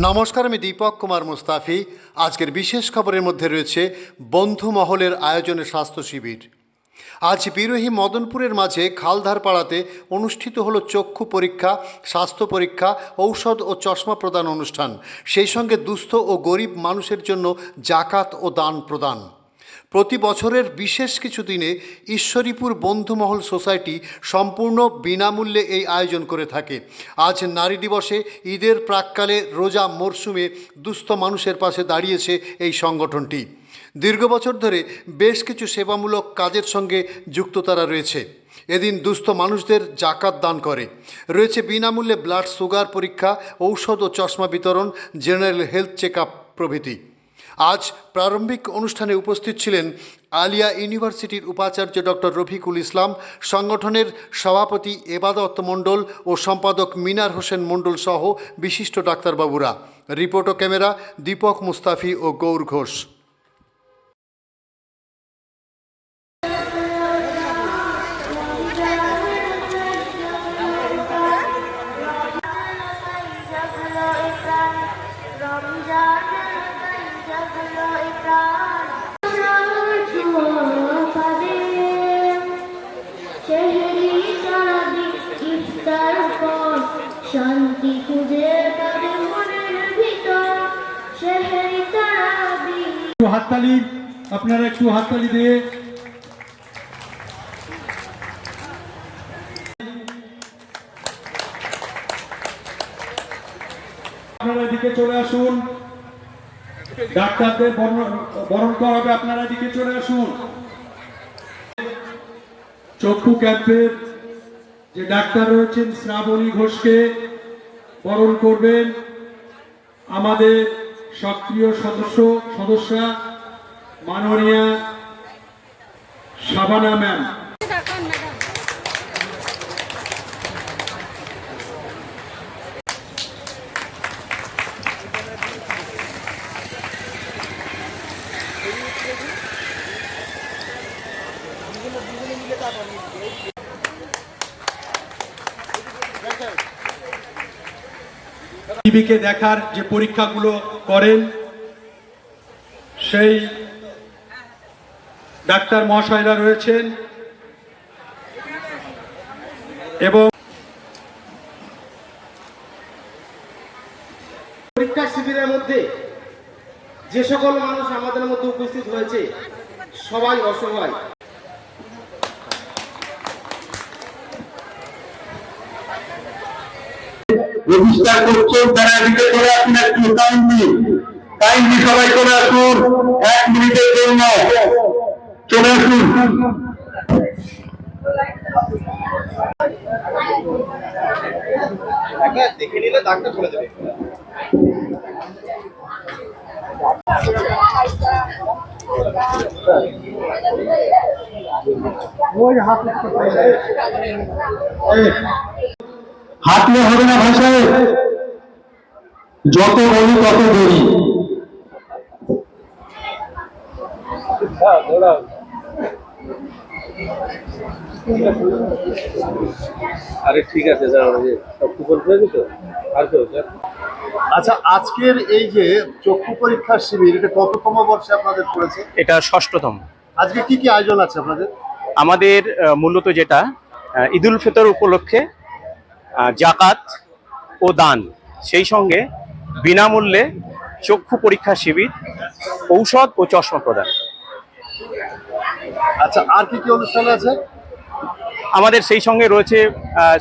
নমস্কার, আমি দীপক কুমার মুস্তাফি। আজকের বিশেষ খবরের মধ্যে রয়েছে বন্ধু মহলের আয়োজনে স্বাস্থ্য শিবির। আজ বিরোহী মদনপুরের মাঝে খালধার পাড়াতে অনুষ্ঠিত হলো চক্ষু পরীক্ষা, স্বাস্থ্য পরীক্ষা, ঔষধ ও চশমা প্রদান অনুষ্ঠান। সেই সঙ্গে দুস্থ ও গরিব মানুষের জন্য জাকাত ও দান প্রদান। প্রতি বছরের বিশেষ কিছু দিনে ঈশ্বরীপুর বন্ধুমহল সোসাইটি সম্পূর্ণ বিনামূল্যে এই আয়োজন করে থাকে। আজ নারী দিবসে ঈদের প্রাক্কালে রোজা মরশুমে দুস্থ মানুষের পাশে দাঁড়িয়েছে এই সংগঠনটি। দীর্ঘ বছর ধরে বেশ কিছু সেবামূলক কাজের সঙ্গে যুক্ত তারা রয়েছে। এদিন দুস্থ মানুষদের জাকাত দান করে। রয়েছে বিনামূল্যে ব্লাড সুগার পরীক্ষা, ঔষধ ও চশমা বিতরণ, জেনারেল হেলথ চেক আপ প্রভৃতি। আজ প্রারম্ভিক অনুষ্ঠানে উপস্থিত ছিলেন আলিয়া ইউনিভার্সিটির উপাচার্য ডক্টর রফিকুল ইসলাম, সংগঠনের সভাপতি এবাদত মণ্ডল ও সম্পাদক মিনার হোসেন মণ্ডল সহ বিশিষ্ট ডাক্তারবাবুরা। রিপোর্ট ও ক্যামেরা দীপক মুস্তাফি ও গৌর ঘোষ। শান্তি খুঁজে তাদের মনের ভিতর শহরে তারাবি। হাততালি, আপনারা একটু হাততালি দিয়ে আপনারা এদিকে চলে আসুন। ডাক্তারদের বরণ করা হবে, আপনারা এদিকে চলে আসুন। চক্ষু ক্যাম্পের যে ডাক্তার রয়েছেন শ্রাবণী ঘোষকে বরণ করবেন আমাদের সক্রিয় সদস্যা মাননীয়া শাবানা ম্যাম। টিভিকে দেখার যে পরীক্ষাগুলো করেন সেই ডাক্তার মহাশয়রা রয়েছেন এবং পরীক্ষা শিবিরের মধ্যে যে সকল মানুষ আমাদের মধ্যে উপস্থিত হয়েছে সবাই অসহায়। রেজিস্টার করছেন তারা এদিকে চলে আসুন, একটু কাইন্ডলি সবাই চলে আসুন, 1 মিনিটের জন্য চলে আসুন। দেখে নিলে ডাক্তার চলে যাবে। হাঁটলে হবে না ভাষায়, যত বলি তত দেরি। আরে ঠিক আছে স্যার, সব কুপন হয়েছে তো আর কেউ স্যার। আচ্ছা, আজকের এই যে চক্ষু পরীক্ষার শিবির, এটা কততম বর্ষে আপনাদের পড়েছে? এটা 6ম। আজকে কি কি আয়োজন আছে আপনাদের? আমাদের মূলত যেটা ঈদুল ফিতর উপলক্ষে জাকাত ও দান, সেই সঙ্গে বিনামূল্যে চক্ষু পরীক্ষা শিবির, ঔষধ ও চশমা প্রদান। আচ্ছা, আর কি কি অনুষ্ঠান আছে? আমাদের সেই সঙ্গে রয়েছে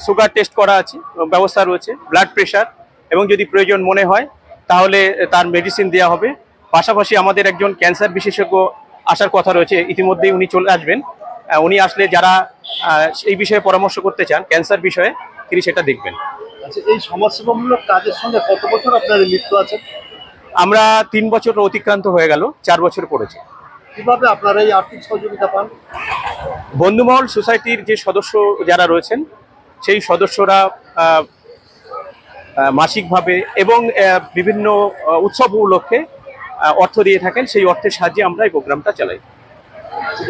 সুগার টেস্ট করা আছে, ব্যবস্থা রয়েছে, ব্লাড প্রেশার, এবং যদি প্রয়োজন মনে হয় তাহলে তার মেডিসিন দেওয়া হবে। পাশাপাশি আমাদের একজন ক্যান্সার বিশেষজ্ঞ আসার কথা রয়েছে, ইতিমধ্যেই উনি চলে আসবেন। উনি আসলে যারা এই বিষয়ে পরামর্শ করতে চান ক্যান্সার বিষয়ে, তিনি সেটা দেখবেন। আচ্ছা, এই সমাজসেবামূলক কাজের সঙ্গে কত বছর আপনারা লিপ্ত আছেন? আমরা 3 বছর অতিক্রান্ত হয়ে গেল, 4 বছর পড়েছে। কিভাবে আপনারা এই আর্থিক সহযোগিতা পান? বন্ধুমহল সোসাইটির যে সদস্য যারা রয়েছেন সেই সদস্যরা মাসিকভাবে এবং বিভিন্ন উৎসব উপলক্ষে অর্থ দিয়ে থাকেন। সেই অর্থের সাহায্যে আমরা এই প্রোগ্রামটা চালাই।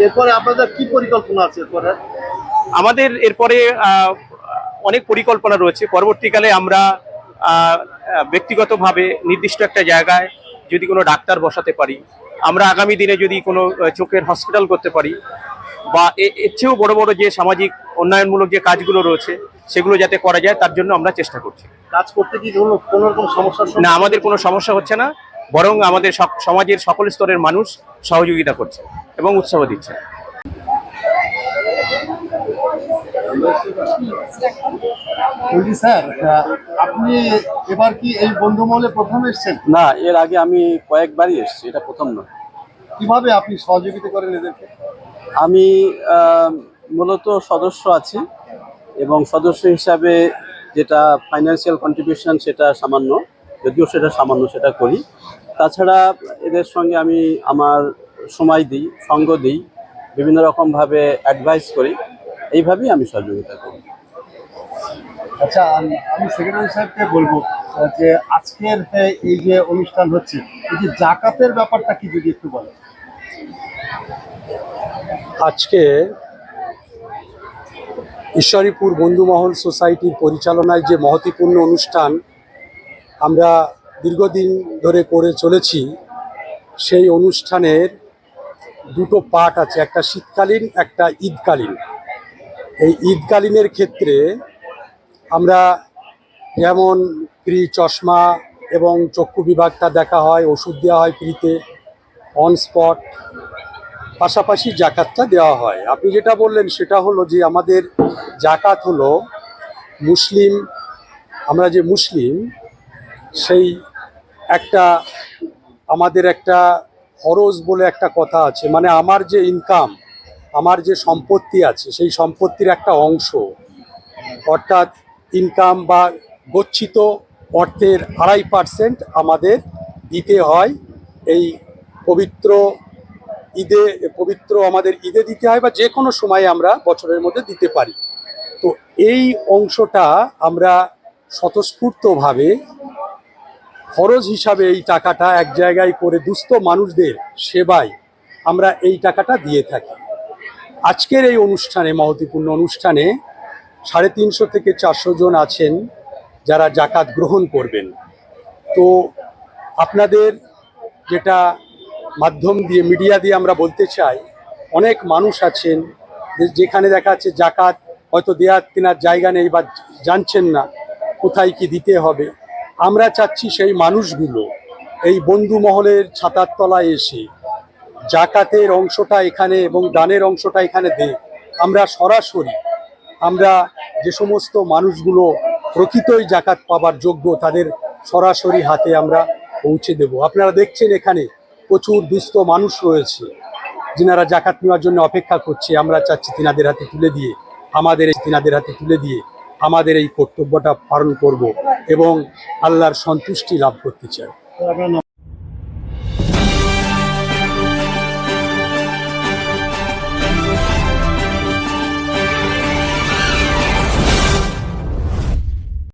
এরপরে আপনাদের কি পরিকল্পনা আছে? এরপরে আমাদের অনেক পরিকল্পনা রয়েছে। পরবর্তীকালে আমরা ব্যক্তিগতভাবে নির্দিষ্ট একটা জায়গায় যদি কোনো ডাক্তার বসাতে পারি, আমরা আগামী দিনে যদি কোনো চোখের হসপিটাল করতে পারি, বা এর চেয়েও বড় বড় যে সামাজিক উন্নয়নমূলক যে কাজগুলো রয়েছে সেগুলো যাতে করা যায় তার জন্য আমরা চেষ্টা করছি। কাজ করতে কি কোনো রকম সমস্যার না, আমাদের কোনো সমস্যা হচ্ছে না, বরং আমাদের সমাজের সকল স্তরের মানুষ সহযোগিতা করছে এবং উৎসাহ দিচ্ছে। বলছি স্যার, আপনি এবার কি এই বন্ধু মহলে প্রথম এসেছেন? না, এর আগে আমি কয়েকবারই এসেছি, এটা প্রথম নয়। কিভাবে আপনি সহযোগিতা করেন এদেরকে? আমি মূলত সদস্য আছি এবং সদস্য হিসাবে যেটা ফাইন্যান্সিয়াল কন্ট্রিবিউশন সেটা সামান্য, যদিও সেটা সামান্য, সেটা করি। তাছাড়া এদের সঙ্গে আমি আমার সময় দিই, সঙ্গ দিই, বিভিন্ন রকমভাবে অ্যাডভাইস করি, এইভাবেই আমি সহযোগিতা করি। আচ্ছা, আমি সেক্রেটারি সাহেবকে বলবো যে আজকের এই যে অনুষ্ঠান হচ্ছে, এই যে জাকাতের ব্যাপারটা কি যদি একটু বলেন। আজকে ঈশ্বরীপুর বন্ধুমহল সোসাইটির পরিচালনায় যে মহতীপূর্ণ অনুষ্ঠান আমরা দীর্ঘদিন ধরে করে চলেছি, সেই অনুষ্ঠানের দুটো পার্ট আছে, একটা শীতকালীন, একটা ঈদকালীন। এই ঈদকালীনের ক্ষেত্রে আমরা যেমন ফ্রি চশমা এবং চক্ষু বিভাগটা দেখা হয়, ওষুধ দেওয়া হয় ফ্রিতে অন স্পট, পাশাপাশি জাকাতটা দেওয়া হয়। আপনি যেটা বললেন সেটা হলো যে আমাদের জাকাত হলো মুসলিম, আমরা যে মুসলিম, সেই একটা আমাদের একটা ফরজ বলে একটা কথা আছে, মানে আমার যে ইনকাম, আমার যে সম্পত্তি আছে, সেই সম্পত্তির একটা অংশ, অর্থাৎ ইনকাম বা গচ্ছিত অর্থের 2.5% আমাদের দিতে হয় এই পবিত্র ঈদে। আমাদের ঈদে দিতে হয় বা যে কোনো সময়ে আমরা বছরের মধ্যে দিতে পারি। তো এই অংশটা আমরা স্বতঃস্ফূর্তভাবে খরচ হিসাবে এই টাকাটা এক জায়গায় করে দুস্থ মানুষদের সেবায় আমরা এই টাকাটা দিয়ে থাকি। আজকের এই অনুষ্ঠানে, মহতীপূর্ণ অনুষ্ঠানে 350 থেকে 400 জন আছেন যারা জাকাত গ্রহণ করবেন। তো আপনাদের যেটা মাধ্যম দিয়ে, মিডিয়া দিয়ে আমরা বলতে চাই, অনেক মানুষ আছেন যেখানে দেখা যাচ্ছে জাকাত হয়তো দেওয়ার কেনার জায়গা নেই বা জানছেন না কোথায় কি দিতে হবে। আমরা চাচ্ছি সেই মানুষগুলো এই বন্ধু মহলের ছাতার তলায় এসে জাকাতের অংশটা এখানে এবং দানের অংশটা এখানে দেয়। আমরা সরাসরি আমরা যে সমস্ত মানুষগুলো প্রকৃতই জাকাত পাবার যোগ্য তাদের সরাসরি হাতে আমরা পৌঁছে দেব। আপনারা দেখছেন এখানে প্রচুর দুস্থ মানুষ রয়েছে যিনারা জাকাত নেওয়ার জন্য অপেক্ষা করছে। আমরা চাচ্ছি তিনাদের হাতে তুলে দিয়ে আমাদের এই কর্তব্যটা পালন করব এবং আল্লাহর সন্তুষ্টি লাভ করতে চাই।